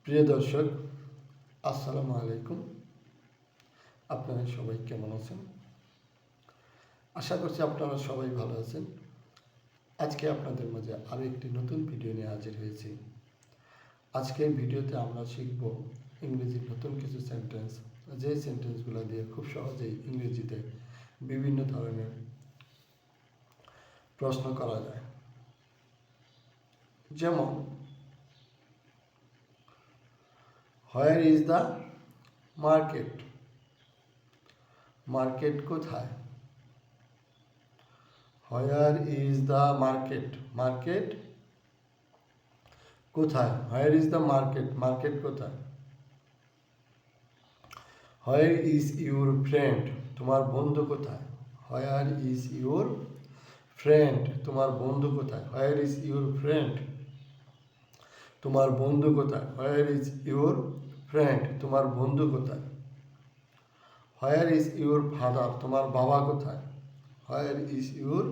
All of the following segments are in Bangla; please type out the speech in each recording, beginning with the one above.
প্রিয় দর্শক, আসসালামু আলাইকুম। আপনারা সবাই কেমন আছেন? আশা করছি আপনারা সবাই ভালো আছেন। আজকে আপনাদের মাঝে আরও একটি নতুন ভিডিও নিয়ে হাজির হয়েছি। আজকের ভিডিওতে আমরা শিখব ইংরেজির নতুন কিছু সেন্টেন্স, যে সেন্টেন্সগুলো দিয়ে খুব সহজেই ইংরেজিতে বিভিন্ন ধরনের প্রশ্ন করা যায়। যেমন, where is the market? Market কোথায়? Where is the market? Market কোথায়? Where is the market? Market কোথায়? Where is your friend? তোমার বন্ধু কোথায়? Where is your friend? তোমার বন্ধু কোথায়? Where is your friend? তোমার বন্ধু কোথায়? Where is your friend? তোমার বন্ধু কোথায়? Where is your father? তোমার বাবা কোথায়? Where is your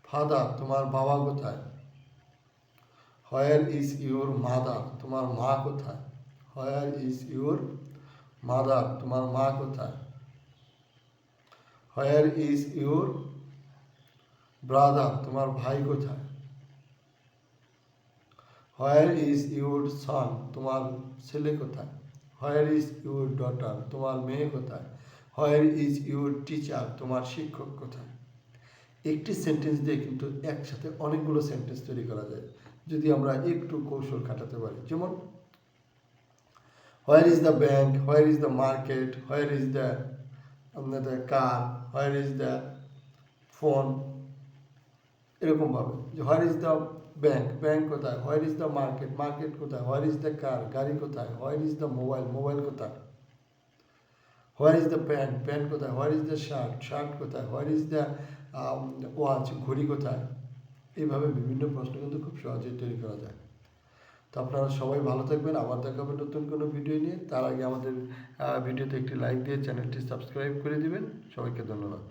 father? তোমার বাবা কোথায়? Where is your mother? তোমার মা কোথায়? Where is your mother? তোমার মা কোথায়? Where is your brother? তোমার ভাই কোথায়? হোয়ার ইজ ইউর সন? তোমার ছেলে কোথায়? Where is your daughter? তোমার মেয়ে কোথায়? Where is your teacher? তোমার শিক্ষক কোথায়? একটি সেন্টেন্স দিয়ে কিন্তু একসাথে অনেকগুলো সেন্টেন্স তৈরি করা যায় যদি আমরা একটু কৌশল খাটাতে পারি। যেমন, where is the bank? Where is the market? Where is the car? Where is the phone? এরকমভাবে যে where is the bank? Bank কোথায়? Where is the market? Market কোথায়? Where is the car? গাড়ি কোথায়? Where is the mobile? Mobile কোথায়? Where is the pant? Pant কোথায়? Where is the shirt? Shirt কোথায়? Where is the watch? ঘড়ি কোথায়? এইভাবে বিভিন্ন প্রশ্ন কিন্তু খুব সহজেই তৈরি করা যায়। তো আপনারা সবাই ভালো থাকবেন। আবার দেখা হবে নতুন কোনো ভিডিও নিয়ে। তার আগে আমাদের ভিডিওতে একটি লাইক দিয়ে চ্যানেলটি সাবস্ক্রাইব করে দিবেন। সবাইকে ধন্যবাদ।